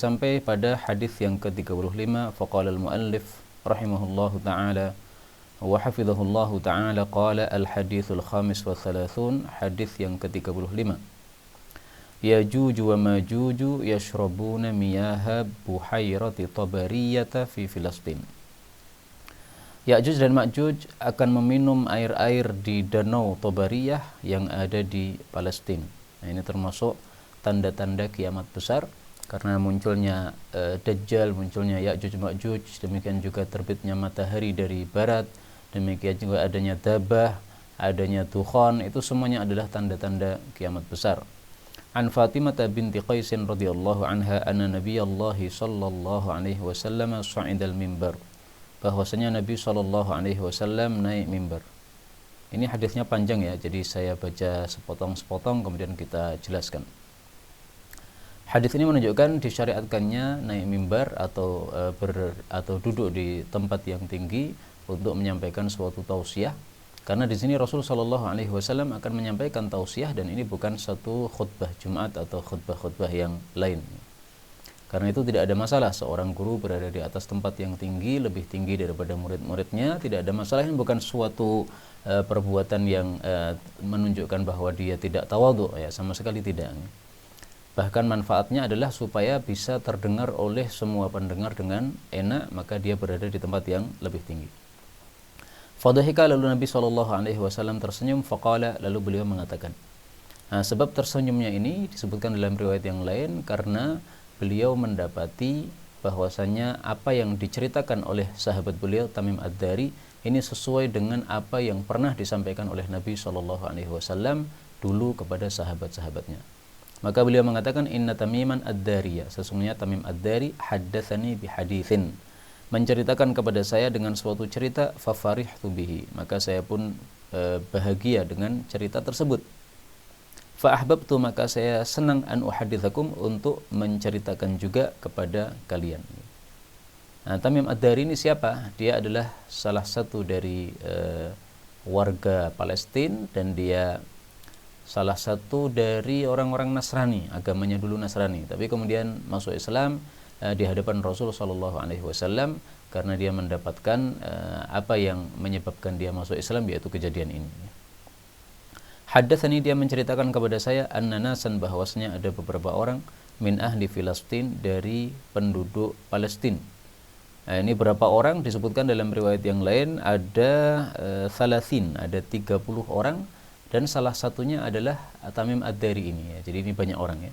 Sampai pada hadis yang ke-35, faqala al-muallif rahimahullahu taala wa hafizahullahu taala qala al-haditsul khamis wa thalathun, hadis yang ke-35. Yajuju wa majuju yashrabuna miyaha buhairati Tabariyata fi Filastin. Ya'juj dan Ma'juj akan meminum air-air di danau Tabariyah yang ada di Palestina. Nah, ini termasuk tanda-tanda kiamat besar, karena munculnya Dajjal, munculnya Ya'juj Ma'juj, demikian juga terbitnya matahari dari barat, demikian juga adanya dabah, adanya dukhan, itu semuanya adalah tanda-tanda kiamat besar. An Fatimah binti Qais radhiyallahu anha anna Nabiyallahi sallallahu alaihi wasallam sa'idal mimbar, bahwasanya Nabi sallallahu alaihi wasallam naik mimbar. Ini hadisnya panjang ya, jadi saya baca sepotong-sepotong kemudian kita jelaskan. Hadis ini menunjukkan disyariatkannya naik mimbar atau duduk di tempat yang tinggi untuk menyampaikan suatu tausiah, karena di sini Rasul Shallallahu Alaihi Wasallam akan menyampaikan tausiah, dan ini bukan satu khutbah Jumat atau khutbah-khutbah yang lain. Karena itu tidak ada masalah seorang guru berada di atas tempat yang tinggi, lebih tinggi daripada murid-muridnya, tidak ada masalah. Ini bukan suatu perbuatan yang menunjukkan bahwa dia tidak tawadhu, ya, sama sekali tidak. Bahkan manfaatnya adalah supaya bisa terdengar oleh semua pendengar dengan enak, maka dia berada di tempat yang lebih tinggi. Fadhahika, lalu Nabi SAW tersenyum, faqala, lalu beliau mengatakan. Nah, sebab tersenyumnya ini disebutkan dalam riwayat yang lain karena beliau mendapati bahwasanya apa yang diceritakan oleh sahabat beliau Tamim Ad-Dari ini sesuai dengan apa yang pernah disampaikan oleh Nabi SAW dulu kepada sahabat-sahabatnya. Maka beliau mengatakan, inna Tamiman Ad-Dariya, sesungguhnya Tamim Ad-Dari haddatsani bihaditsin, menceritakan kepada saya dengan suatu cerita, fafarihtu bihi, maka saya pun bahagia dengan cerita tersebut. Fa ahbabtu, maka saya senang, an uhaditsakum, untuk menceritakan juga kepada kalian. Nah, Tamim Ad-Dari ini siapa? Dia adalah salah satu dari warga Palestina, dan dia salah satu dari orang-orang Nasrani, agamanya dulu Nasrani, tapi kemudian masuk Islam di hadapan Rasul Shallallahu Alaihi Wasallam, karena dia mendapatkan apa yang menyebabkan dia masuk Islam, yaitu kejadian ini. Haddatsani, dia menceritakan kepada saya, anna nasan, bahwasanya ada beberapa orang, min ahli Filastin, dari penduduk Palestina. Nah, ini berapa orang disebutkan dalam riwayat yang lain, ada salasin, ada 30 orang, dan salah satunya adalah Tamim Ad-Dari ini, ya. Jadi ini banyak orang, ya.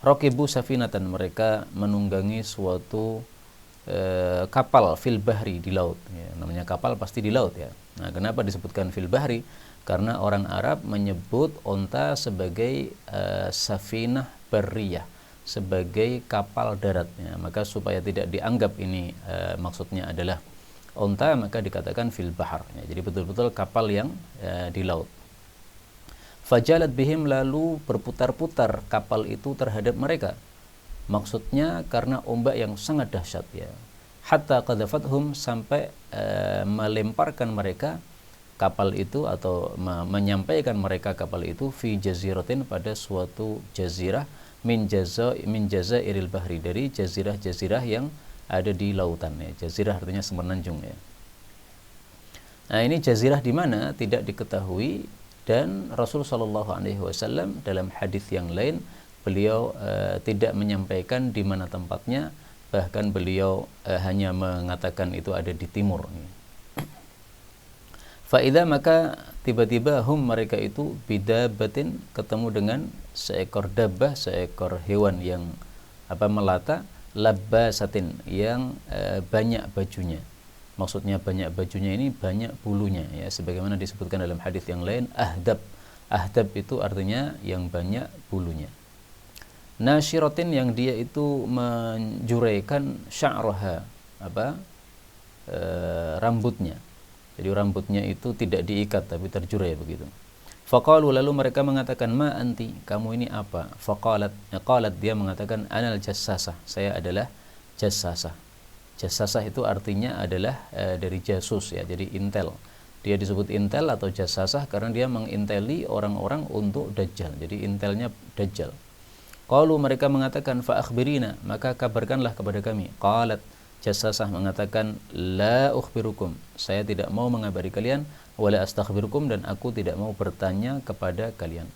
Raqibu safinatan, mereka menunggangi suatu kapal fil bahri, di laut, ya. Namanya kapal pasti di laut, ya. Nah, kenapa disebutkan fil bahri? Karena orang Arab menyebut onta sebagai safinah barriyah, sebagai kapal darat, ya. Maka supaya tidak dianggap ini maksudnya adalah onta, maka dikatakan fil bahar, ya. Jadi betul-betul kapal yang di laut. Fajalat bihim, lalu berputar-putar kapal itu terhadap mereka. Maksudnya karena ombak yang sangat dahsyat, ya. Hatta qadhafathum, sampai melemparkan mereka kapal itu, atau menyampaikan mereka kapal itu, fi jaziratin, pada suatu jazirah, min jazairil bahri, dari jazirah-jazirah yang ada di lautan, ya. Jazirah artinya semenanjung, ya. Nah, ini jazirah di mana tidak diketahui. Dan Rasul Shallallahu Alaihi Wasallam dalam hadis yang lain, beliau tidak menyampaikan di mana tempatnya, bahkan beliau hanya mengatakan itu ada di timur. Faida, maka tiba-tiba hum, mereka itu, bidabatin, ketemu dengan seekor dabbah, seekor hewan yang melata, labbasatin, yang banyak bajunya. Maksudnya banyak bajunya ini banyak bulunya, ya, sebagaimana disebutkan dalam hadis yang lain, ahdab. Ahdab itu artinya yang banyak bulunya. Nasyiratin, yang dia itu menjuraikan sya'raha, rambutnya. Jadi rambutnya itu tidak diikat tapi terjurai begitu. Faqalu, lalu mereka mengatakan, ma anti, kamu ini apa? Faqalat, dia mengatakan, anal jassasah, saya adalah jassasah. Jassasah itu artinya adalah dari jasus, ya, jadi intel. Dia disebut intel atau jassasah karena dia menginteli orang-orang untuk Dajjal. Jadi intelnya Dajjal. Qalu, mereka mengatakan, fa akhbirina, maka kabarkanlah kepada kami. Qalat, Jassasah mengatakan, la ukhbirukum, saya tidak mau mengabari kalian, wala astakhbirukum, dan aku tidak mau bertanya kepada kalian.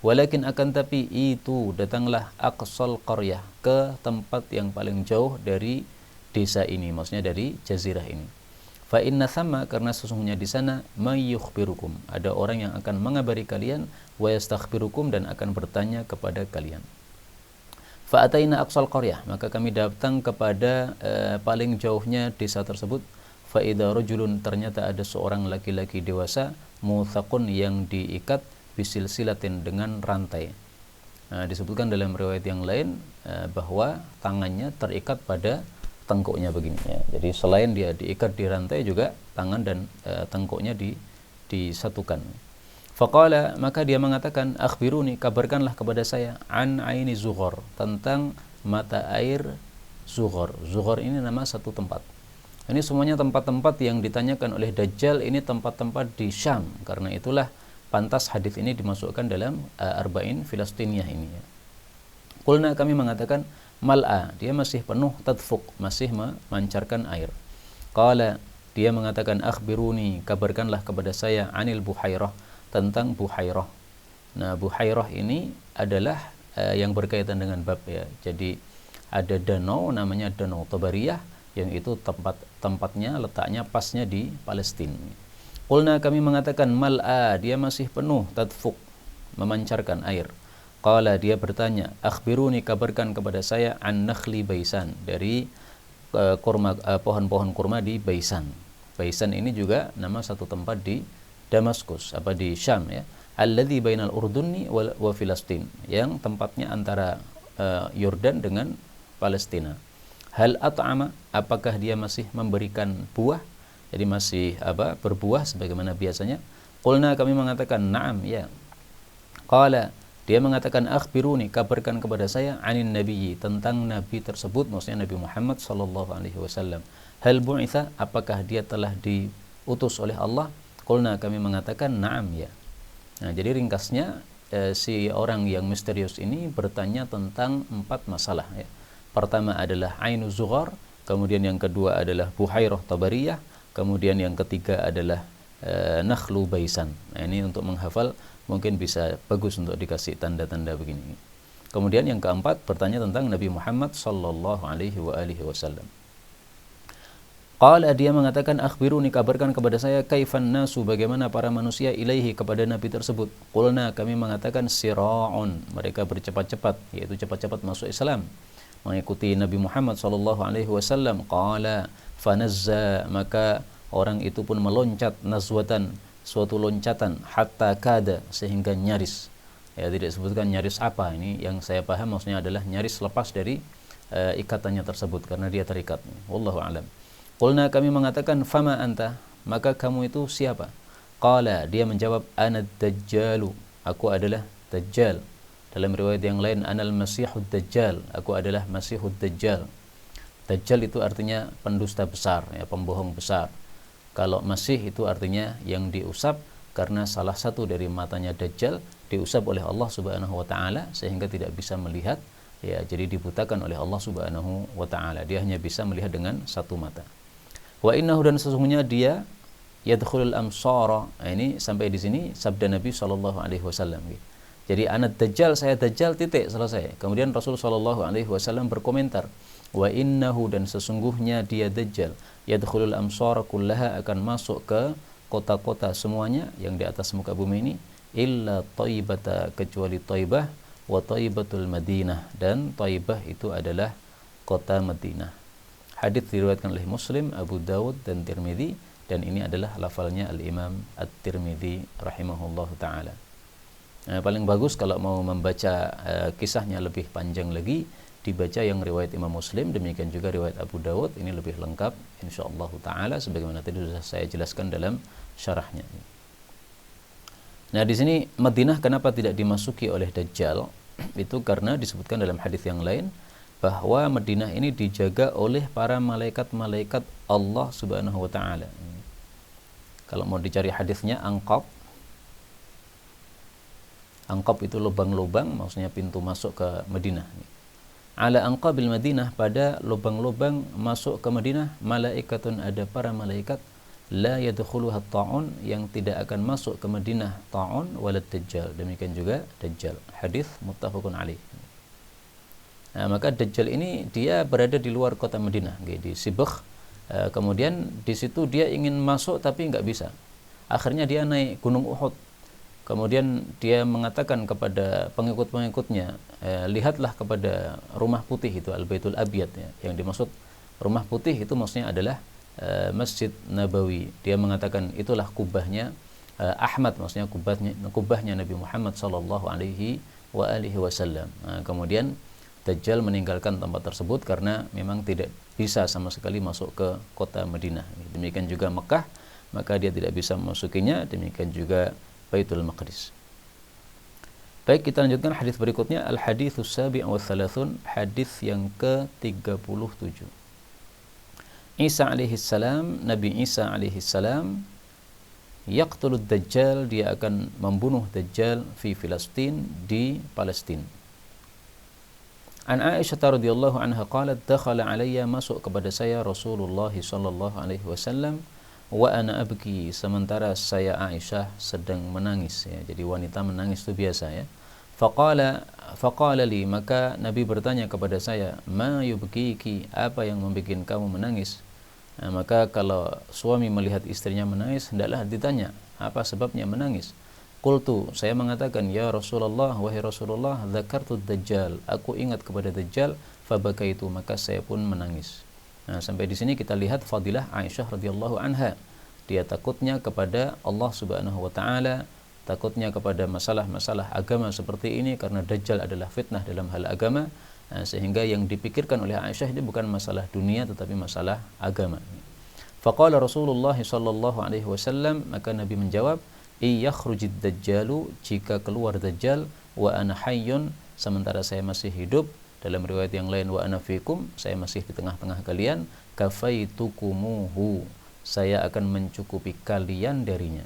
Walakin, akan tapi, itu datanglah aqsal qaryah, ke tempat yang paling jauh dari desa ini, maksudnya dari jazirah ini. Fa inna thamma, karena sesungguhnya di sana, may yukhbirukum, ada orang yang akan mengabari kalian, wa yastakhbirukum, dan akan bertanya kepada kalian. Fa ataina aqsal qaryah, maka kami datang kepada paling jauhnya desa tersebut. Fa idza rajulun, ternyata ada seorang laki-laki dewasa, muthaqun, yang diikat, bisilsilatin, dengan rantai. Disebutkan dalam riwayat yang lain bahwa tangannya terikat pada tengkuknya begini ya. Jadi selain dia diikat di rantai, juga tangan dan tengkuknya disatukan. Faqala, maka dia mengatakan, akhbiruni, kabarkanlah kepada saya, an aini Zughar, tentang mata air Zughar. Zughar ini nama satu tempat. Ini semuanya tempat-tempat yang ditanyakan oleh Dajjal, ini tempat-tempat di Syam. Karena itulah pantas hadis ini dimasukkan dalam Arba'in Filastiniyah ini ya. Qulna, kami mengatakan, mal'a, dia masih penuh, tadfuq, masih memancarkan air. Qala, dia mengatakan, akhbiruni, kabarkanlah kepada saya, anil Buhairah, tentang Buhairah. Nah, Buhairah ini adalah yang berkaitan dengan bab ya. Jadi ada danau namanya Danau Tabariyah, yang itu tempatnya, letaknya pasnya di Palestina. Qulna, kami mengatakan, mal'a, dia masih penuh, tadfuq, memancarkan air. Qala, dia bertanya, akhbiruni, kabarkan kepada saya, an nakhli Baisan, dari pohon-pohon kurma di Baisan. Baisan ini juga nama satu tempat di Damaskus, di Syam ya. Alladzi bainal Urduni wa Filastin, yang tempatnya antara Yordan dengan Palestina. Hal at'ama, apakah dia masih memberikan buah? Jadi masih berbuah sebagaimana biasanya. Qulna, kami mengatakan, na'am, ya. Qala, dia mengatakan, akhbiruni, kabarkan kepada saya, anin nabiyyi, tentang nabi tersebut, maksudnya Nabi Muhammad sallallahu alaihi wasallam. Hal bu'itha, apakah dia telah diutus oleh Allah? Qulna, kami mengatakan, na'am, ya. Nah, jadi ringkasnya si orang yang misterius ini bertanya tentang 4 masalah ya. Pertama adalah Ainu Zughar, kemudian yang kedua adalah Buhairah Tabariyah, kemudian yang ketiga adalah Nakhlu Baisan. Nah, ini untuk menghafal mungkin bisa bagus untuk dikasih tanda-tanda begini. Kemudian yang keempat bertanya tentang Nabi Muhammad sallallahu alaihi wasallam. Qala, dia mengatakan, akhbiruni, kabarkan kepada saya, kaifan nasu, bagaimana para manusia, ilaihi, kepada nabi tersebut. Qulna, kami mengatakan, sira'un, mereka bercepat-cepat, yaitu cepat-cepat masuk Islam, mengikuti Nabi Muhammad sallallahu alaihi wasallam. Qala, fanazza, maka orang itu pun meloncat, nazwatan, suatu loncatan, hatta kada, sehingga nyaris. Ya, tidak disebutkan nyaris apa, ini yang saya paham maksudnya adalah nyaris lepas dari ikatannya tersebut karena dia terikat. Wallahu a'lam. Qulna, kami mengatakan, fama anta, maka kamu itu siapa? Qala, dia menjawab, ana dajjalu, aku adalah Dajjal. Dalam riwayat yang lain, anal masihud dajjal, aku adalah masihud dajjal. Dajjal itu artinya pendusta besar, ya, pembohong besar. Kalau masih itu artinya yang diusap, karena salah satu dari matanya Dajjal diusap oleh Allah Subhanahu wa taala sehingga tidak bisa melihat, ya, jadi dibutakan oleh Allah Subhanahu wa taala. Dia hanya bisa melihat dengan satu mata. Wa innahu, dan sesungguhnya dia, yadkhulul amsara. Nah, ini sampai di sini sabda Nabi sallallahu alaihi wasallam. Jadi ana Dajjal, saya Dajjal, titik, selesai. Kemudian Rasul sallallahu alaihi wasallam berkomentar, wa innahu, dan sesungguhnya dia Dajjal, yadkhulul amsara kullaha, akan masuk ke kota-kota semuanya yang di atas muka bumi ini, illa Thaibata, kecuali Thaibah, wa Thaibatul Madinah, dan Thaibah itu adalah kota Madinah. Hadits diriwayatkan oleh Muslim, Abu Dawud, dan Tirmidzi, dan ini adalah lafalnya Al-Imam At-Tirmidzi rahimahullahu taala. Nah, paling bagus kalau mau membaca kisahnya lebih panjang lagi, dibaca yang riwayat Imam Muslim, demikian juga riwayat Abu Dawud, ini lebih lengkap insyaallah taala sebagaimana tadi sudah saya jelaskan dalam syarahnya. Nah, di sini Madinah kenapa tidak dimasuki oleh Dajjal? Itu karena disebutkan dalam hadis yang lain bahwa Madinah ini dijaga oleh para malaikat-malaikat Allah Subhanahu wa taala. Kalau mau dicari hadisnya, Anqab Angqab itu lubang-lubang, maksudnya pintu masuk ke Madinah. Ala anqabil Madinah, pada lubang-lubang masuk ke Madinah, malaikatun, ada para malaikat, la yadkhuluha ta'un, yang tidak akan masuk ke Madinah ta'un walad dajjal, demikian juga dajjal. Hadis muttafaqun alaih. Nah, maka dajjal ini dia berada di luar kota Madinah, di Sibakh. Kemudian di situ dia ingin masuk tapi nggak bisa. Akhirnya dia naik Gunung Uhud. Kemudian dia mengatakan kepada pengikut-pengikutnya, lihatlah kepada rumah putih itu, Al-Baitul Abyad, ya. Yang dimaksud rumah putih itu maksudnya adalah Masjid Nabawi. Dia mengatakan itulah kubahnya Ahmad, maksudnya kubahnya Nabi Muhammad sallallahu alaihi wasallam. Kemudian Dajjal meninggalkan tempat tersebut karena memang tidak bisa sama sekali masuk ke kota Madinah. Demikian juga Mekah, maka dia tidak bisa memasukinya. Demikian juga Baitul Maqdis. Baik, kita lanjutkan hadis berikutnya, al-haditsus sabi' wa thalathun, hadis yang ke-37. Isa alaihi salam, Nabi Isa alaihi salam, yaqtulud dajjal, dia akan membunuh Dajjal fi Filastin, di Palestina. An Aisyah radhiyallahu anha qalat, dakhala alayya, masuk kepada saya Rasulullah sallallahu alaihi wasallam, wa ana abki, sementara saya Aisyah sedang menangis, ya. Jadi wanita menangis itu biasa, ya. Faqala li, maka Nabi bertanya kepada saya, ma yubkiki, apa yang membuat kamu menangis? Nah, maka kalau suami melihat istrinya menangis, hendaklah ditanya apa sebabnya menangis. Qultu, saya mengatakan, ya Rasulullah, wahai Rasulullah, dzakartu dajjal, aku ingat kepada Dajjal, fabakaitu, maka saya pun menangis. Nah, sampai di sini kita lihat fadilah Aisyah radhiyallahu anha. Dia takutnya kepada Allah Subhanahu wa taala, takutnya kepada masalah-masalah agama seperti ini, karena Dajjal adalah fitnah dalam hal agama. Nah, sehingga yang dipikirkan oleh Aisyah ini bukan masalah dunia tetapi masalah agama. Faqala Rasulullah sallallahu alaihi wasallam, maka Nabi menjawab, iyakhrujid dajjalu, jika keluar Dajjal, wa ana hayyun, sementara saya masih hidup. Dalam riwayat yang lain, wa ana fikum, saya masih di tengah-tengah kalian, kafaitukummuhu, saya akan mencukupi kalian darinya.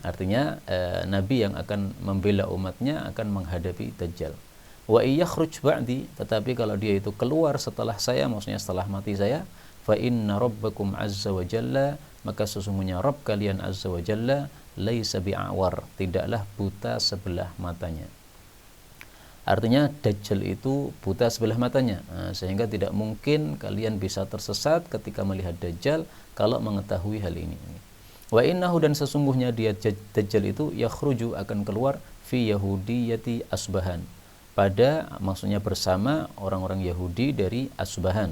Artinya Nabi yang akan membela umatnya akan menghadapi Dajjal. Wa iyakhruj ba'di, tetapi kalau dia itu keluar setelah saya, maksudnya setelah mati saya, fa inna rabbakum azza wa jalla, maka sesungguhnya Rabb kalian azza wa jalla, laisa bi'awar, tidaklah buta sebelah matanya. Artinya Dajjal itu buta sebelah matanya, sehingga tidak mungkin kalian bisa tersesat ketika melihat Dajjal kalau mengetahui hal ini. Wa innahu, dan sesungguhnya dia Dajjal itu yakhruju, akan keluar, fi yahudiyati Asbahan, pada, maksudnya bersama orang-orang Yahudi dari Asbahan.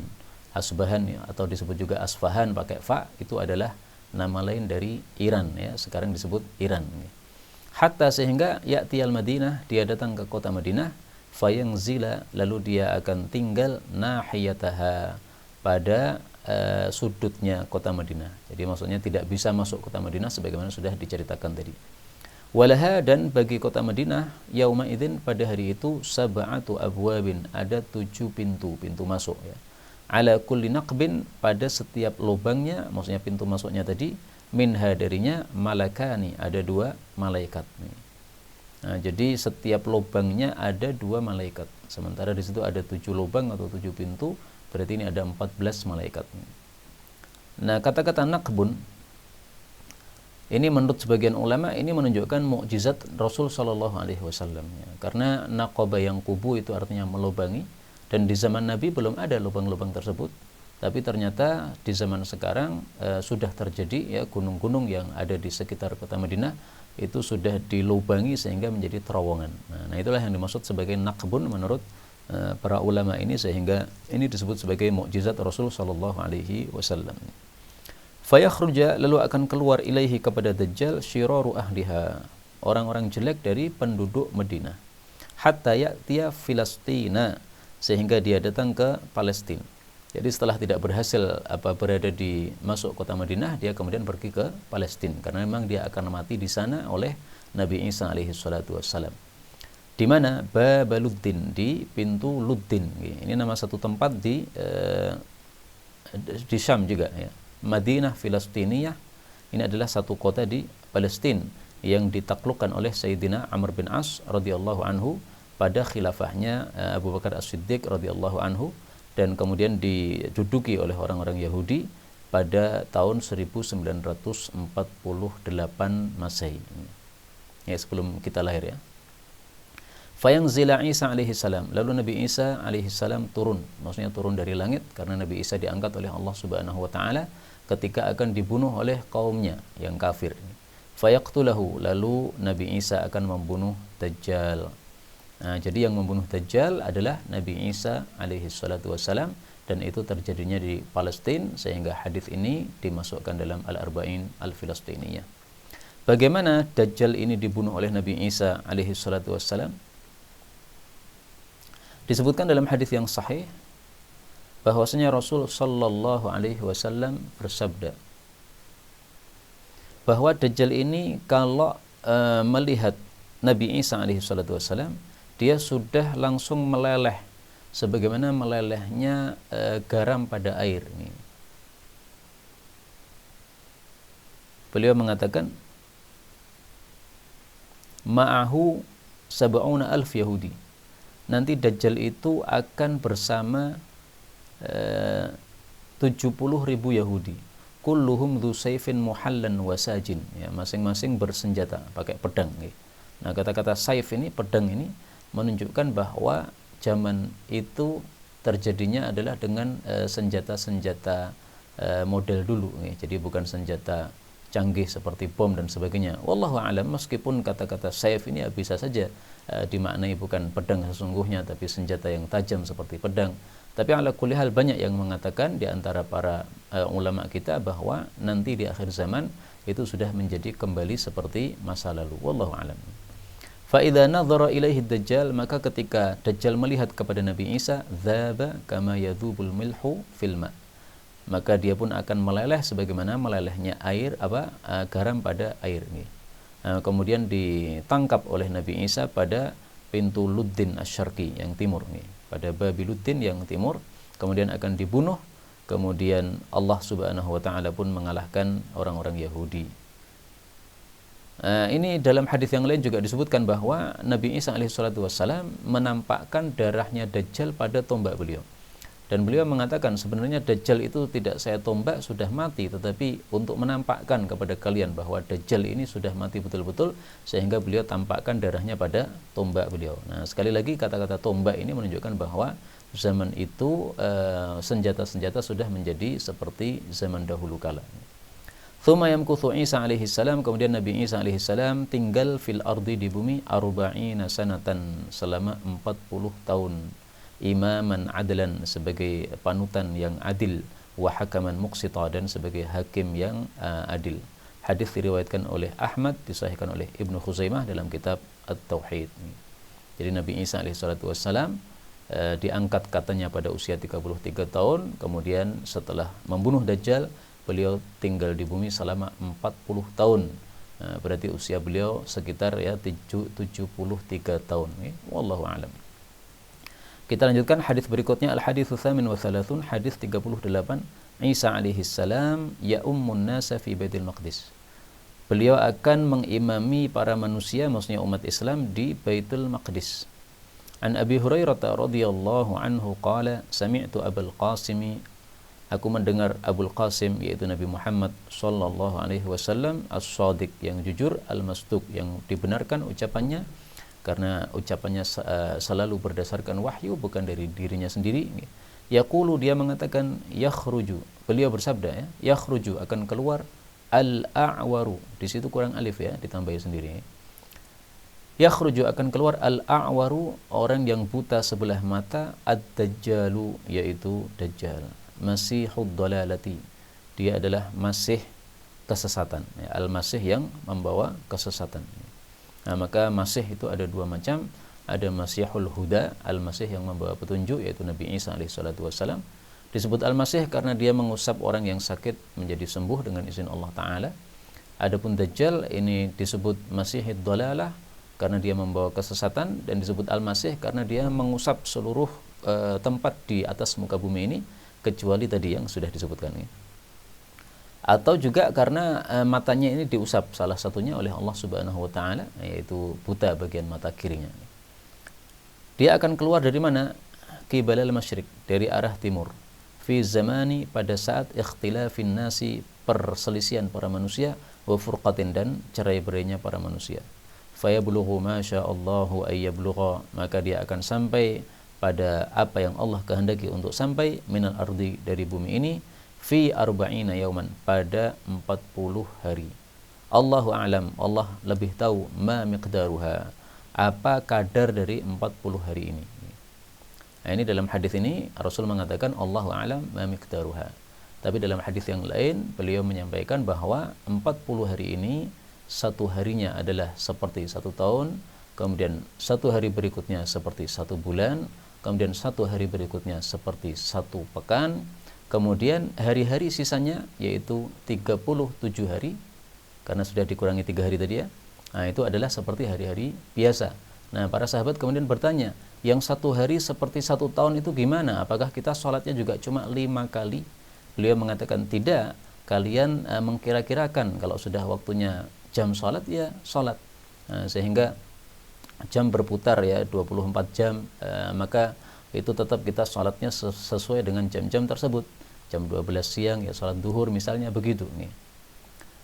Asbahan, ya, atau disebut juga Asfahan pakai fa, itu adalah nama lain dari Iran, ya, sekarang disebut Iran, ya. Hatta, sehingga ya'tiyal Madinah, dia datang ke kota Madinah, fayangzila, lalu dia akan tinggal nahiyataha, pada sudutnya kota Madinah. Jadi maksudnya tidak bisa masuk kota Madinah sebagaimana sudah diceritakan tadi. Walaha, dan bagi kota Madinah, yauma idzin, pada hari itu, sab'atu abwabin, ada 7 pintu masuk, ya. Ala kulli naqbin, pada setiap lubangnya, maksudnya pintu masuknya tadi, minha, darinya, malakani, ada 2 malaikat. Nah, jadi setiap lubangnya ada 2 malaikat. Sementara di situ ada 7 lubang atau 7 pintu, berarti ini ada 14 malaikat. Nah, kata-kata naqbun ini menurut sebagian ulama ini menunjukkan mukjizat Rasul sallallahu alaihi wasallam, ya. Karena naqaba yang kubu itu artinya melubangi, dan di zaman Nabi belum ada lubang-lubang tersebut. Tapi ternyata di zaman sekarang sudah terjadi, ya, gunung-gunung yang ada di sekitar kota Madinah itu sudah dilubangi sehingga menjadi terowongan. Nah, itulah yang dimaksud sebagai naqbun menurut para ulama ini, sehingga ini disebut sebagai mukjizat Rasul sallallahu alaihi wasallam. Fayakhruja, lalu akan keluar ilaihi, kepada Dajjal, syiraru ahliha, orang-orang jelek dari penduduk Madinah. Hatta ya'tiya Filastina, sehingga dia datang ke Palestina. Jadi setelah tidak berhasil berada di masuk kota Madinah, dia kemudian pergi ke Palestina, karena memang dia akan mati di sana oleh Nabi Isa alaihi salatu wassalam. Di mana? Babaluddin, di pintu Luddin. Ini nama satu tempat di Syam juga, ya. Madinah Filastiniyah, ini adalah satu kota di Palestina. yang ditaklukkan oleh Sayyidina Amr bin As radhiyallahu anhu pada khilafahnya Abu Bakar As-Siddiq radhiyallahu anhu, dan kemudian diduduki oleh orang-orang Yahudi pada tahun 1948 Masehi. Ya, sebelum kita lahir ya. Fayanzila Isa alaihi salam, lalu Nabi Isa alaihi salam turun, maksudnya turun dari langit karena Nabi Isa diangkat oleh Allah Subhanahu wa taala ketika akan dibunuh oleh kaumnya yang kafir. Fayaqtulahu, lalu Nabi Isa akan membunuh Dajjal. Nah, jadi yang membunuh Dajjal adalah Nabi Isa alaihi salatu wassalam, dan itu terjadinya di Palestina, sehingga hadis ini dimasukkan dalam Al-Arba'in Al-Filastiniyah. Bagaimana Dajjal ini dibunuh oleh Nabi Isa alaihi salatu wassalam? Disebutkan dalam hadis yang sahih bahwasanya Rasul sallallahu alaihi wasallam bersabda bahwa Dajjal ini kalau melihat Nabi Isa alaihi salatu wasallam, dia sudah langsung meleleh sebagaimana melelehnya garam pada air. Beliau mengatakan ma'ahu sab'una alf Yahudi, nanti Dajjal itu akan bersama 70.000 Yahudi, kulluhum dzu saifin muhallan wasajin, ya, masing-masing bersenjata pakai pedang. Nah, kata-kata saif ini, pedang ini, menunjukkan bahwa zaman itu terjadinya adalah dengan senjata-senjata model dulu, jadi bukan senjata canggih seperti bom dan sebagainya. Wallahu a'lam, meskipun kata-kata saif ini bisa saja dimaknai bukan pedang sesungguhnya tapi senjata yang tajam seperti pedang. Tapi ala kulli hal banyak yang mengatakan di antara para ulama kita bahwa nanti di akhir zaman itu sudah menjadi kembali seperti masa lalu. Wallahu a'lam. Fa idza nadhara ilaihi Dajjal, maka ketika Dajjal melihat kepada Nabi Isa, dzaba kama yadzubul milhu fil ma, maka dia pun akan meleleh sebagaimana melelehnya air garam pada air ini. Kemudian ditangkap oleh Nabi Isa pada pintu Luddin Asy-Syarqi yang timur nih, pada Babi Luddin yang timur, kemudian akan dibunuh. Kemudian Allah Subhanahu wa taala pun mengalahkan orang-orang Yahudi. Ini dalam hadis yang lain juga disebutkan bahwa Nabi Isa alaihi salatu wassalam menampakkan darahnya Dajjal pada tombak beliau. Dan beliau mengatakan sebenarnya Dajjal itu tidak saya tombak, sudah mati, tetapi untuk menampakkan kepada kalian bahwa Dajjal ini sudah mati betul-betul, sehingga beliau tampakkan darahnya pada tombak beliau. Nah, sekali lagi kata-kata tombak ini menunjukkan bahwa zaman itu senjata-senjata sudah menjadi seperti zaman dahulu kala. Tsumma yamkuthu Isa alaihi salam, kemudian Nabi Isa alaihi salam tinggal fil ardi, di bumi, arba'ina sanatan, selama 40 tahun. Imaman adlan, sebagai panutan yang adil, wa hakaman muqsita, dan sebagai hakim yang adil. Hadis diriwayatkan oleh Ahmad, disahihkan oleh Ibnu Khuzaimah dalam kitab At-Tauhid. Jadi Nabi Isa alaihi salatu wassalam diangkat katanya pada usia 33 tahun, kemudian setelah membunuh Dajjal beliau tinggal di bumi selama 40 tahun. Berarti usia beliau sekitar 73 tahun. Wallahu a'lam. Kita lanjutkan hadis berikutnya, al-haditsu tsamin wa thalathun, hadis 38. Isa alaihi salam ya ummun nasa fi Baitul Maqdis. Beliau akan mengimami para manusia, maksudnya umat Islam, di Baitul Maqdis. An Abi Hurairah radhiyallahu anhu qala sami'tu Abul Qasim, aku mendengar Abul Qasim, yaitu Nabi Muhammad sallallahu alaihi wasallam, as-shadiq, yang jujur, al-masduq, yang dibenarkan ucapannya, karena ucapannya selalu berdasarkan wahyu, bukan dari dirinya sendiri. Yaqulu, dia mengatakan, yakhruju, beliau bersabda, yakhruju, akan keluar, al-a'waru, di situ kurang alif ya, ditambahi sendiri. Yakhruju, akan keluar, al-a'waru, orang yang buta sebelah mata, ad-dajjalu, yaitu Dajjal, masihud dhalalati, dia adalah masih kesesatan, al-masih yang membawa kesesatan. Nah, maka masih itu ada dua macam, ada masihul huda, al-masih yang membawa petunjuk, yaitu Nabi Isa alaihi salatu wassalam. Disebut al-masih karena dia mengusap orang yang sakit menjadi sembuh dengan izin Allah Ta'ala. Adapun Dajjal ini disebut masihid dhalalah karena dia membawa kesesatan, dan disebut al-masih karena dia mengusap seluruh tempat di atas muka bumi ini, kecuali tadi yang sudah disebutkan ini. Atau juga karena matanya ini diusap salah satunya oleh Allah Subhanahu wa taala, yaitu buta bagian mata kirinya. Dia akan keluar dari mana? Qibalal masyriq, dari arah timur. Fi zamani, pada saat ikhtilafin nasi, perselisihan para manusia, wa furqatin, dan cerai-berainya para manusia. Fayablughu ma sya'allahu ayyablugha, maka dia akan sampai pada apa yang Allah kehendaki untuk sampai, minal ardi, dari bumi ini, fi arba'ina yauman, pada 40 hari. Allahu a'lam, Allah lebih tahu, ma miqdaruha, apa kadar dari 40 hari ini. Nah, ini dalam hadis ini Rasul mengatakan Allahu a'lam ma miqdaruha. Tapi dalam hadis yang lain beliau menyampaikan bahwa 40 hari ini satu harinya adalah seperti 1 tahun, kemudian 1 hari berikutnya seperti 1 bulan, kemudian 1 hari berikutnya seperti 1 pekan, kemudian hari-hari sisanya yaitu 37 hari, karena sudah dikurangi 3 hari tadi ya. Nah, itu adalah seperti hari-hari biasa. Nah, para sahabat kemudian bertanya, yang 1 hari seperti 1 tahun itu gimana? Apakah kita sholatnya juga cuma 5 kali? Beliau mengatakan tidak, kalian mengkira-kirakan kalau sudah waktunya jam sholat ya sholat. Nah, sehingga jam berputar ya 24 jam, maka itu tetap kita sholatnya sesuai dengan jam-jam tersebut. Jam 12 siang ya sholat duhur misalnya, begitu nih.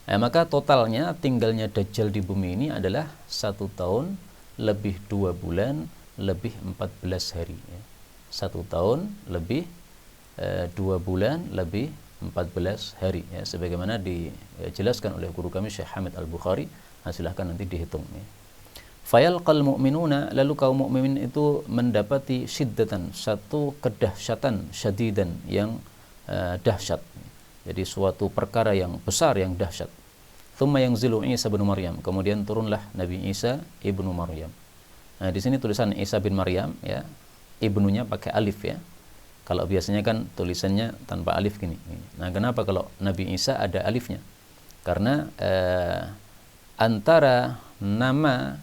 Nah, maka totalnya tinggalnya Dajjal di bumi ini adalah 1 tahun lebih 2 bulan lebih 14 hari ya. 1 tahun lebih 2 bulan lebih 14 hari ya, sebagaimana dijelaskan oleh guru kami Syekh Hamid Al-Bukhari. Nah, silahkan nanti dihitung ya. Fayalqal mu'minuna, lalu kaum mukminin itu mendapati syiddatan, satu kedahsyatan, syadidan, yang dahsyat. Jadi suatu perkara yang besar, yang dahsyat. Tsumma yanzilu Isa bin Maryam, kemudian turunlah Nabi Isa ibnu Maryam. Nah, di sini tulisan Isa bin Maryam ya, ibnunya pakai alif ya. Kalau biasanya kan tulisannya tanpa alif gini. Nah, kenapa kalau Nabi Isa ada alifnya? Karena antara nama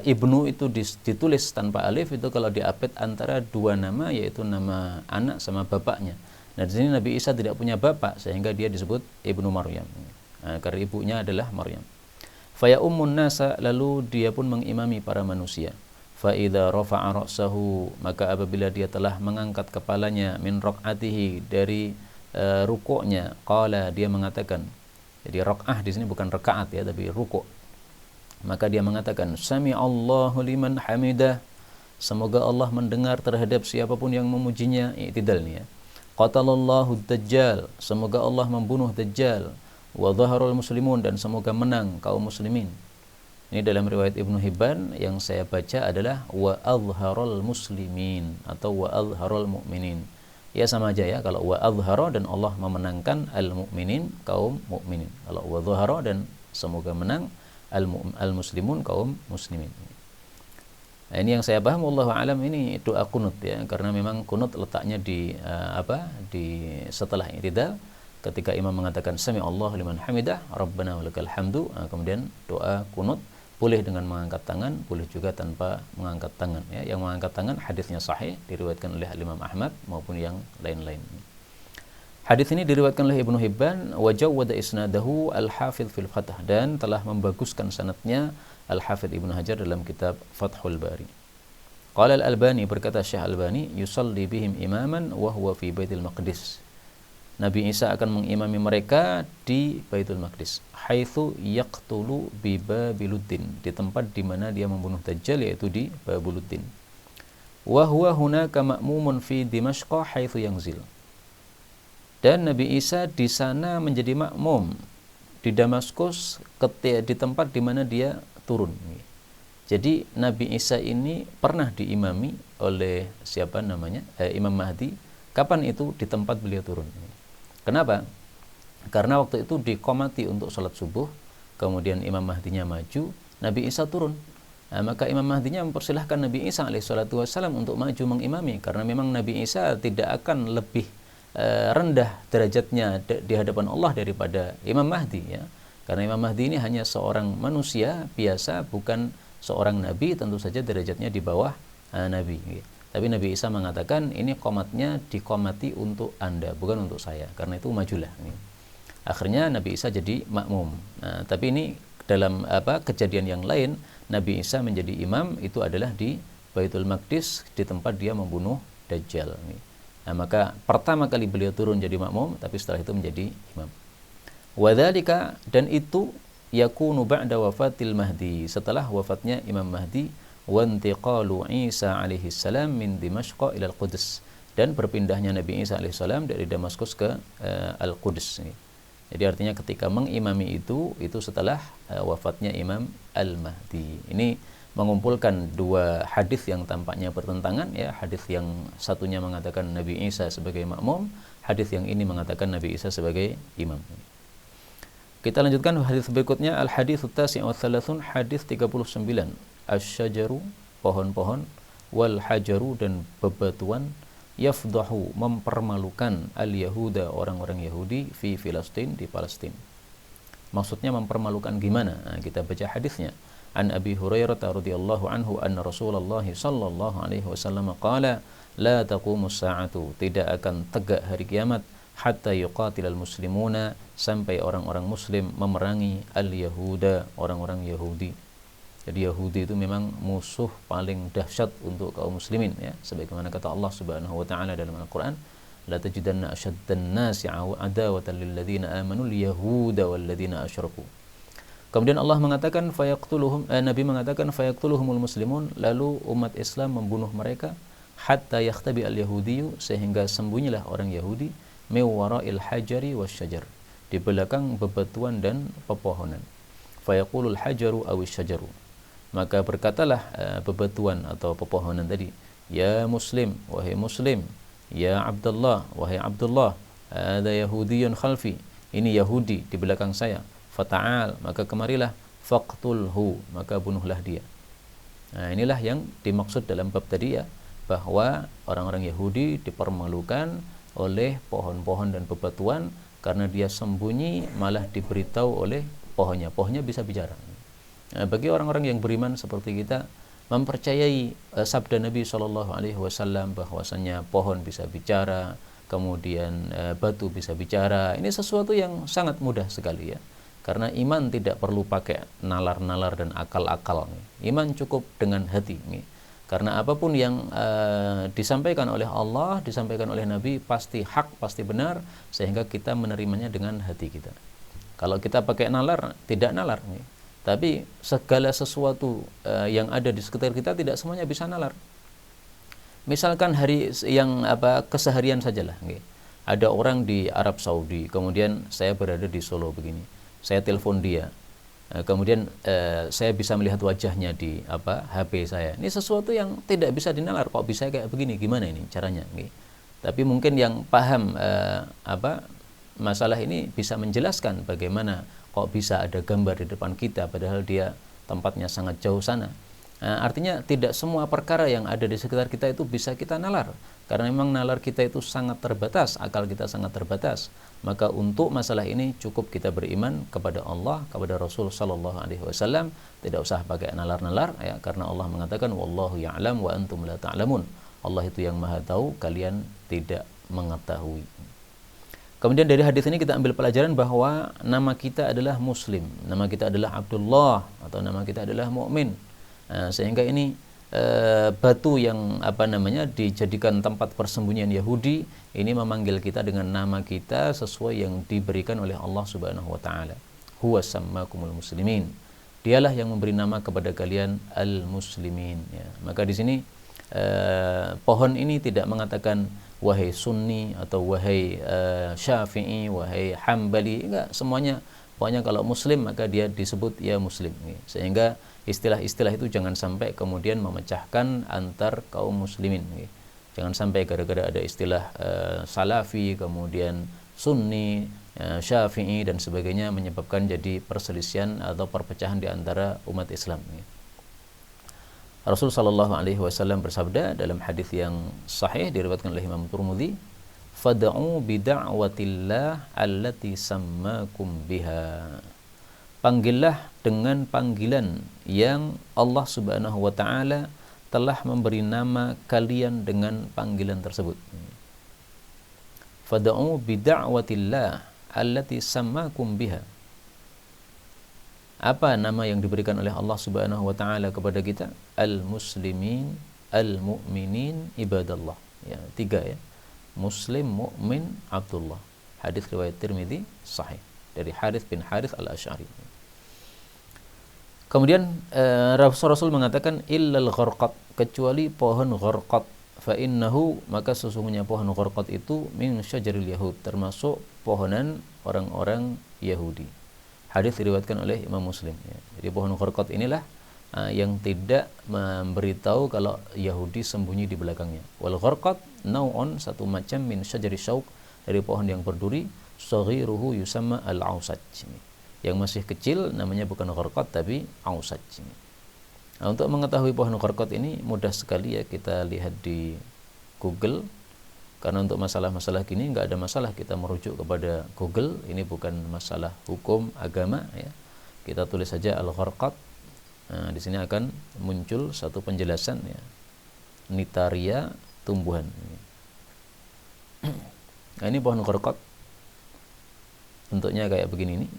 ibnu itu ditulis tanpa alif itu kalau diapit antara 2 nama, yaitu nama anak sama bapaknya. Nah, di sini Nabi Isa tidak punya bapak sehingga dia disebut ibnu Maryam. Nah, karena ibunya adalah Maryam. Faya ummun nasa, lalu dia pun mengimami para manusia. Fa idza rafa'a ra'sahu, maka apabila dia telah mengangkat kepalanya, min raq'atihi, dari rukuknya, qala, dia mengatakan. Jadi raq'ah di sini bukan rakaat ya, tapi rukuk. Maka dia mengatakan, sami'allahu liman hamidah, semoga Allah mendengar terhadap siapapun yang memujinya. I'tidal nih ya. Qatalallahu dajjal, semoga Allah membunuh Dajjal. Wa dhaharul muslimun, dan semoga menang kaum muslimin. Ini dalam riwayat Ibnu Hibban yang saya baca adalah wa azharul muslimin atau wa azharul mu'minin. Ya sama aja ya, kalau wa azhara dan Allah memenangkan al-mu'minin, kaum mukminin. Kalau wa dhahara dan semoga menang al-muslimun, kaum muslimin. Nah, ini yang saya paham, wallahu alam, ini doa kunut ya, karena memang kunut letaknya di di setelah i'tidal. Ketika imam mengatakan sami Allahu liman hamidah, rabbana walakal hamdu, kemudian doa kunut boleh dengan mengangkat tangan, boleh juga tanpa mengangkat tangan ya. Yang mengangkat tangan hadisnya sahih, diriwayatkan oleh Imam Ahmad maupun yang lain-lain. Hadis ini diriwayatkan oleh Ibnu Hibban, wa jawwada isnadahu al-Hafidz fil Fath, dan telah membaguskan sanadnya Al-Hafidz Ibnu Hajar dalam kitab Fathul Bari. Qala Al-Albani, berkata Syekh Albani, yusalli bihim imaman wa huwa fi Baitul Maqdis. Nabi Isa akan mengimami mereka di Baitul Maqdis, haitsu yaqtulu bi Babiluddin, di tempat di mana dia membunuh Dajjal, yaitu di Babuluddin. Wa huwa hunaka ma'mumun fi Dimashq haitsu yanzil. Dan Nabi Isa di sana menjadi makmum di Damaskus, di tempat di mana dia turun. Jadi Nabi Isa ini pernah diimami oleh siapa namanya? Imam Mahdi. Kapan itu? Di tempat beliau turun. Kenapa? Karena waktu itu diqomati untuk sholat subuh, kemudian Imam Mahdinya maju, Nabi Isa turun. Nah, maka Imam Mahdinya mempersilahkan Nabi Isa alaihissalatu wassalam untuk maju mengimami, karena memang Nabi Isa tidak akan lebih rendah derajatnya di hadapan Allah daripada Imam Mahdi ya. Karena Imam Mahdi ini hanya seorang manusia biasa, bukan seorang nabi, tentu saja derajatnya di bawah nabi. Tapi Nabi Isa mengatakan ini qomatnya diqomati untuk Anda, bukan untuk saya. Karena itu majulah. Akhirnya Nabi Isa jadi makmum. Nah, tapi ini dalam kejadian yang lain, Nabi Isa menjadi imam itu adalah di Baitul Maqdis, di tempat dia membunuh Dajjal. Nah, maka pertama kali beliau turun jadi makmum, tapi setelah itu menjadi imam. Wadzalika, dan itu yakunu ba'da wafatil Mahdi, setelah wafatnya Imam Mahdi, wa intiqalu Isa alaihi salam min Dimashq ila al-Quds, dan berpindahnya Nabi Isa alaihi salam dari Damaskus ke Al-Quds. Jadi artinya ketika mengimami itu setelah wafatnya Imam Al-Mahdi. Ini mengumpulkan dua hadis yang tampaknya bertentangan, ya. Hadis yang satunya mengatakan Nabi Isa sebagai makmum, hadis yang ini mengatakan Nabi Isa sebagai imam. Kita lanjutkan hadis berikutnya, al-hadits at-tasi' wa thalathun, hadis 39. Asy-syajaru, pohon-pohon, wal hajaru, dan bebatuan, yafdahu, mempermalukan, al-yahuda, orang-orang Yahudi, fi Filastin, di Palestina. Maksudnya mempermalukan gimana? Nah, kita baca hadisnya. An Abi Hurairah radhiyallahu anhu anna Rasulullah sallallahu alaihi wasallam qala la taqumus sa'atu, tidak akan tegak hari kiamat, hatta yuqatilal muslimuna, sampai orang-orang muslim memerangi al-yahuda, orang-orang Yahudi. Jadi Yahudi itu memang musuh paling dahsyat untuk kaum muslimin, ya, sebagaimana kata Allah Subhanahu wa taala dalam Al-Qur'an, la tajidanna ashaddan nasi adawatan lil ladzina amanu al-yahuda wal ladzina asyraku. Kemudian Allah mengatakan Nabi mengatakan fayaqtuluhumul muslimun, lalu umat Islam membunuh mereka, hatta yakhtabi al-yahudiyyu, sehingga sembunyilah orang Yahudi, min wara'il hajari wasyajar, di belakang bebatuan dan pepohonan. Fayaqulul hajaru awis syajaru, maka berkatalah bebatuan atau pepohonan tadi, ya muslim, wahai muslim, ya Abdullah, wahai Abdullah, ada Yahudiyun khalfi, ini Yahudi di belakang saya, fata'al, maka kemarilah, faqtulhu, maka bunuhlah dia. Nah, inilah yang dimaksud dalam bab tadi, ya, bahwa orang-orang Yahudi dipermalukan oleh pohon-pohon dan bebatuan karena dia sembunyi, malah diberitahu oleh pohonnya. Pohonnya bisa bicara. Nah, bagi orang-orang yang beriman seperti kita, mempercayai sabda Nabi SAW bahwasannya pohon bisa bicara, kemudian batu bisa bicara, ini sesuatu yang sangat mudah sekali, ya. Karena iman tidak perlu pakai nalar-nalar dan akal-akal. Iman cukup dengan hati. Karena apapun yang disampaikan oleh Allah, disampaikan oleh Nabi, pasti hak, pasti benar, sehingga kita menerimanya dengan hati kita. Kalau kita pakai nalar, tidak nalar. Tapi segala sesuatu yang ada di sekitar kita tidak semuanya bisa nalar. Misalkan hari yang keseharian sajalah. Ada orang di Arab Saudi, kemudian saya berada di Solo begini. Saya telepon dia, kemudian saya bisa melihat wajahnya di HP saya. Ini sesuatu yang tidak bisa dinalar. Kok bisa kayak begini? Gimana ini caranya? Tapi mungkin yang paham masalah ini bisa menjelaskan bagaimana kok bisa ada gambar di depan kita padahal dia tempatnya sangat jauh sana. Nah, artinya tidak semua perkara yang ada di sekitar kita itu bisa kita nalar, karena memang nalar kita itu sangat terbatas, akal kita sangat terbatas. Maka untuk masalah ini cukup kita beriman kepada Allah, kepada Rasul sallallahu alaihi wasallam, tidak usah pakai nalar-nalar, ya, karena Allah mengatakan wallahu ya'lam wa antum la ta'lamun. Allah itu yang Maha tahu, kalian tidak mengetahui. Kemudian dari hadis ini kita ambil pelajaran bahwa nama kita adalah Muslim, nama kita adalah Abdullah, atau nama kita adalah mukmin. Nah, sehingga ini batu yang dijadikan tempat persembunyian Yahudi ini memanggil kita dengan nama kita sesuai yang diberikan oleh Allah Subhanahu wa taala. Huwa sammakumul muslimin. Dialah yang memberi nama kepada kalian al-muslimin, ya. Maka di sini pohon ini tidak mengatakan wahai Sunni atau wahai Syafi'i, wahai Hambali, enggak, semuanya pokoknya kalau muslim maka dia disebut ya muslim, ya. Sehingga istilah-istilah itu jangan sampai kemudian memecahkan antar kaum muslimin, ya. Jangan sampai gara-gara ada istilah salafi, kemudian Sunni, Syafi'i dan sebagainya menyebabkan jadi perselisihan atau perpecahan di antara umat Islam, ya. Rasul sallallahu alaihi wasallam bersabda dalam hadis yang sahih diriwayatkan oleh Imam Tirmidzi, fad'u bid'awatillah allati sammakum biha. Panggillah dengan panggilan yang Allah Subhanahu wa taala telah memberi nama kalian dengan panggilan tersebut. Fad'u bid'awatillah, allati sammakum biha. Apa nama yang diberikan oleh Allah Subhanahu wa taala kepada kita? Al-muslimin, al-mu'minin, ibadallah. Ya, 3 ya. Muslim, mukmin, Abdullah. Hadis riwayat Tirmidzi sahih dari Harits bin Harits Al-Asy'ari. Kemudian Rasul mengatakan illal gharqat, kecuali pohon gharqat, fa innahu, maka sesungguhnya pohon gharqat itu min syajaril yahud, termasuk pohonan orang-orang Yahudi. Hadis diriwayatkan oleh Imam Muslim ya. Jadi pohon gharqat inilah yang tidak memberitahu kalau Yahudi sembunyi di belakangnya. Wal gharqat nau'un, satu macam, min syajari syauq, dari pohon yang berduri, saghiruhu yusamma al-ausaj. Yang masih kecil namanya bukan gharqat tapi ausaj. Nah, untuk mengetahui pohon gharqat ini mudah sekali ya, kita lihat di Google. Karena untuk masalah-masalah gini nggak ada masalah kita merujuk kepada Google. Ini bukan masalah hukum agama ya. Kita tulis saja al-gharqat. Nah, di sini akan muncul satu penjelasan ya. Nitaria tumbuhan. Nah, ini pohon gharqat. Bentuknya kayak begini nih.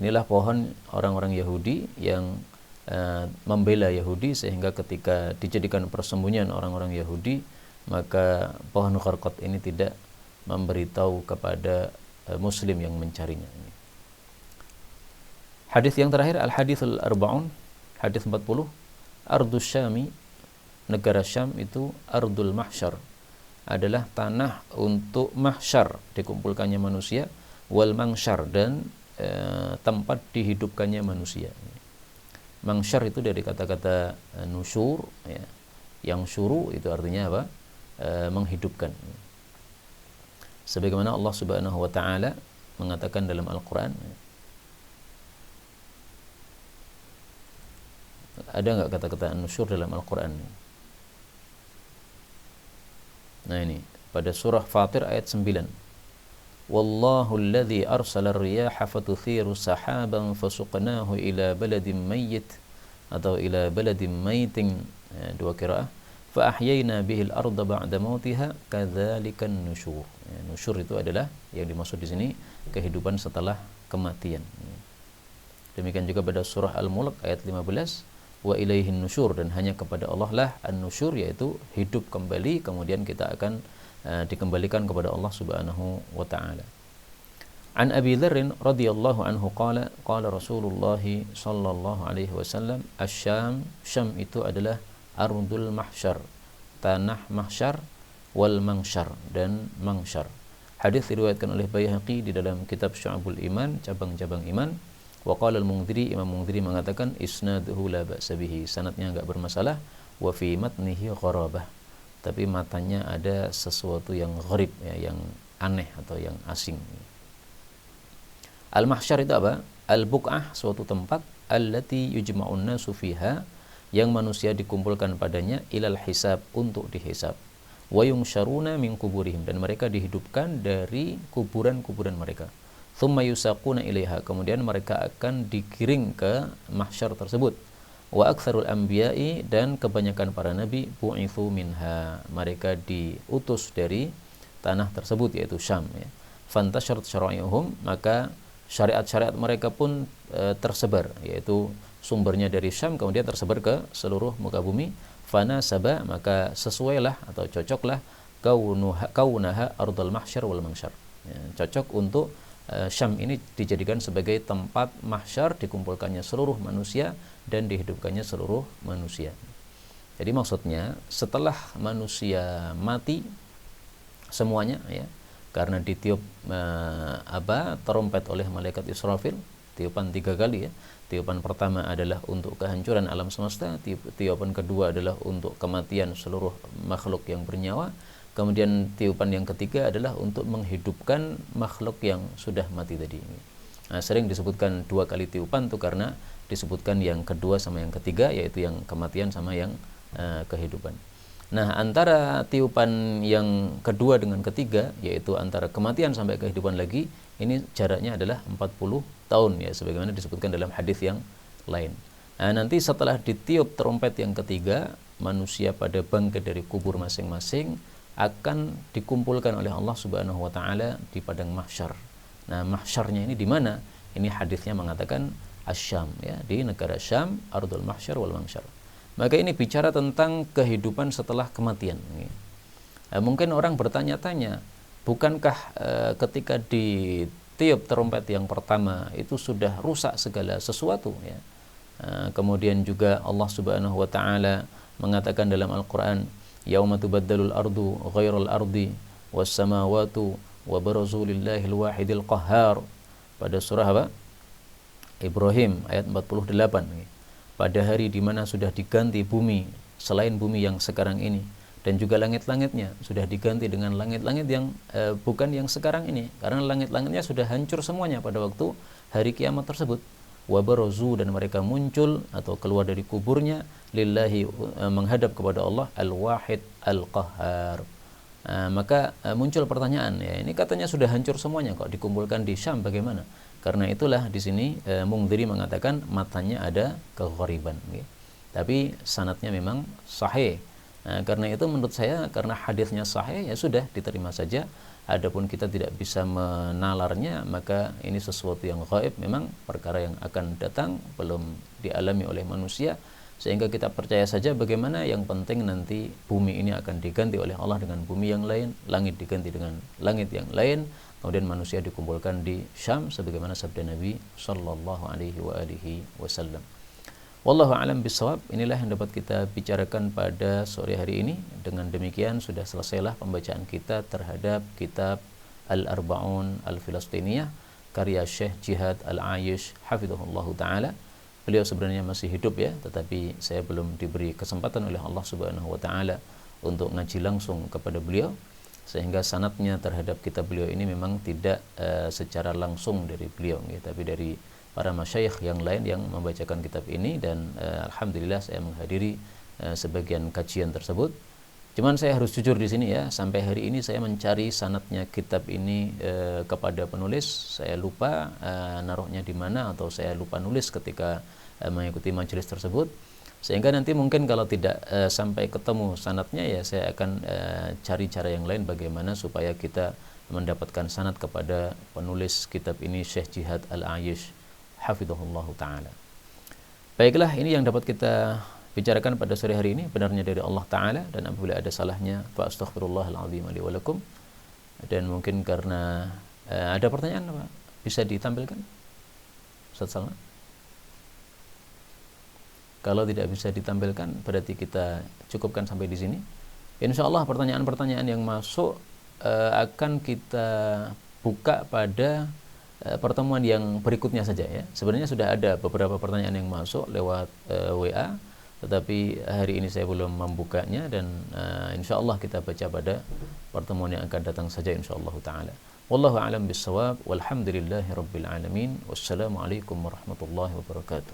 Inilah pohon orang-orang Yahudi yang membela Yahudi, sehingga ketika dijadikan persembunyian orang-orang Yahudi, maka pohon gharqat ini tidak memberitahu kepada muslim yang mencarinya. Hadis yang terakhir, al-haditsul arba'un, hadis 40, ardus syami, negara Syam itu ardul mahsyar, adalah tanah untuk mahsyar, dikumpulkannya manusia, wal mangsyar, dan tempat dihidupkannya manusia. Mangsyar itu dari kata-kata nusyur ya. Yang syuru itu artinya apa? Menghidupkan. Sebagaimana Allah Subhanahu wa taala mengatakan dalam Al-Qur'an. Ada enggak kata-kata nusyur dalam Al-Qur'an? Nah, ini pada surah Fatir ayat 9. Wallahu alladhi arsala ar-riyaha fatuthiru sahaban fasuqnahu ila baladin mayyit, atau ila baladin maitin, dua qiraah, fa ahyayna bihil arda ba'da mautiha kadzalikan nusyur. Nusyur itu adalah yang dimaksud di sini kehidupan setelah kematian. Demikian juga pada surah Al-Mulk ayat 15, wa ilaihin nusyur, dan hanya kepada Allah lah an-nusyur, yaitu hidup kembali, kemudian kita akan dikembalikan kepada Allah Subhanahu wa taala. An Abi Dzar radhiyallahu anhu qala qala Rasulullah sallallahu alaihi wasallam, asy-Syam, Syam itu adalah ardul mahsyar, tanah mahsyar, wal mangsyar, dan mangsyar. Hadis diriwayatkan oleh Baihaqi di dalam kitab Syu'abul Iman, cabang-cabang iman. Wa qala al-Mundhiri, Imam Mundhiri mengatakan isnaduhu la ba'sa bihi, sanadnya enggak bermasalah, wa fi matnihi gharabah, tapi matanya ada sesuatu yang gharib ya, yang aneh atau yang asing. Al-mahsyar itu apa? Al-buq'ah, suatu tempat, allati yujma'un nasu fiha, yang manusia dikumpulkan padanya, ilal hisab, untuk dihisab, wa yungsyaruna min kuburihim, dan mereka dihidupkan dari kuburan-kuburan mereka, thumma yusaquna ilaiha, kemudian mereka akan digiring ke mahsyar tersebut. Wa aktsarul anbiya'i, dan kebanyakan para nabi, bu'itsu minha, mereka diutus dari tanah tersebut, yaitu Syam ya. Fantasharat syara'i'uhum, maka syariat-syariat mereka pun tersebar, yaitu sumbernya dari Syam kemudian tersebar ke seluruh muka bumi. Fanasaba, maka sesuailah atau cocoklah kaunaha ardul mahsyar wal mangsyar ya, cocok untuk Syam ini dijadikan sebagai tempat mahsyar, dikumpulkannya seluruh manusia dan dihidupkannya seluruh manusia. Jadi maksudnya setelah manusia mati semuanya ya, karena ditiup trompet oleh malaikat Israfil, tiupan 3 kali ya. Tiupan pertama adalah untuk kehancuran alam semesta, tiupan kedua adalah untuk kematian seluruh makhluk yang bernyawa, kemudian tiupan yang ketiga adalah untuk menghidupkan makhluk yang sudah mati tadi. Nah, sering disebutkan 2 kali tiupan itu karena disebutkan yang kedua sama yang ketiga, yaitu yang kematian sama yang kehidupan. Nah, antara tiupan yang kedua dengan ketiga, yaitu antara kematian sampai kehidupan lagi, ini jaraknya adalah 40 tahun ya, sebagaimana disebutkan dalam hadis yang lain. Nah, nanti setelah ditiup trompet yang ketiga, manusia pada bangkit dari kubur masing-masing akan dikumpulkan oleh Allah Subhanahu wa taala di padang mahsyar. Nah, mahsyarnya ini di mana? Ini hadisnya mengatakan Asyam, ya, di negara Syam, ardul mahsyar wal mamsyar. Maka ini bicara tentang kehidupan setelah kematian. Mungkin orang bertanya-tanya, bukankah ketika ditiup trompet yang pertama itu sudah rusak segala sesuatu, ya? Kemudian juga Allah Subhanahu wa taala mengatakan dalam Al-Qur'an, yauma tubaddalul ardu ghairal ardi was samawati wa barazu lillahil wahidil qahhar, pada surah apa? Ibrahim ayat 48. Pada hari di mana sudah diganti bumi selain bumi yang sekarang ini, dan juga langit-langitnya sudah diganti dengan langit-langit yang bukan yang sekarang ini, karena langit-langitnya sudah hancur semuanya pada waktu hari kiamat tersebut. Wabarazu, dan mereka muncul atau keluar dari kuburnya, lillahi, menghadap kepada Allah, al-wahid al-qahhar. Maka muncul pertanyaan, ya, ini katanya sudah hancur semuanya, kok dikumpulkan di Syam, bagaimana? Karena itulah di sini Mungdiri mengatakan matanya ada keghariban, ya. Tapi sanadnya memang sahih. Karena itu menurut saya, karena hadisnya sahih, ya sudah diterima saja. Adapun kita tidak bisa menalarnya, maka ini sesuatu yang gaib, memang perkara yang akan datang, belum dialami oleh manusia, sehingga kita percaya saja. Bagaimana, yang penting nanti bumi ini akan diganti oleh Allah dengan bumi yang lain, langit diganti dengan langit yang lain, kemudian manusia dikumpulkan di Syam sebagaimana sabda Nabi sallallahu alaihi wasallam. Wallahu a'lam bishawab. Inilah yang dapat kita bicarakan pada sore hari ini. Dengan demikian sudah selesailah pembacaan kita terhadap kitab Al-Arba'un Al-Filastiniyah karya Syekh Jihad Al-Aish hafizahullahu taala. Beliau sebenarnya masih hidup, ya, tetapi saya belum diberi kesempatan oleh Allah Subhanahu wa taala untuk ngaji langsung kepada beliau, sehingga sanadnya terhadap kitab beliau ini memang tidak secara langsung dari beliau, ya, tapi dari para masyayikh yang lain yang membacakan kitab ini. Dan alhamdulillah saya menghadiri sebagian kajian tersebut. Cuman saya harus jujur di sini, ya, sampai hari ini saya mencari sanadnya kitab ini kepada penulis, saya lupa naruhnya di mana, atau saya lupa nulis ketika mengikuti majelis tersebut, sehingga nanti mungkin kalau tidak sampai ketemu sanadnya, ya saya akan cari cara yang lain bagaimana supaya kita mendapatkan sanad kepada penulis kitab ini, Syekh Jihad Al-Aish hafizahullahu ta'ala. Baiklah, ini yang dapat kita bicarakan pada sore hari ini, benarnya dari Allah Ta'ala, dan apabila ada salahnya fa astaghfirullahaladzim li wa lakum. Dan mungkin karena ada pertanyaan, apa bisa ditampilkan, Ustaz Salman? Kalau tidak bisa ditampilkan, berarti kita cukupkan sampai di sini. Insyaallah pertanyaan-pertanyaan yang masuk akan kita buka pada pertemuan yang berikutnya saja, ya. Sebenarnya sudah ada beberapa pertanyaan yang masuk lewat WA, tetapi hari ini saya belum membukanya, dan insyaallah kita baca pada pertemuan yang akan datang saja insyaallah taala. Wallahu a'lam bissawab, walhamdulillahirabbil alamin, wassalamu alaikum warahmatullahi wabarakatuh.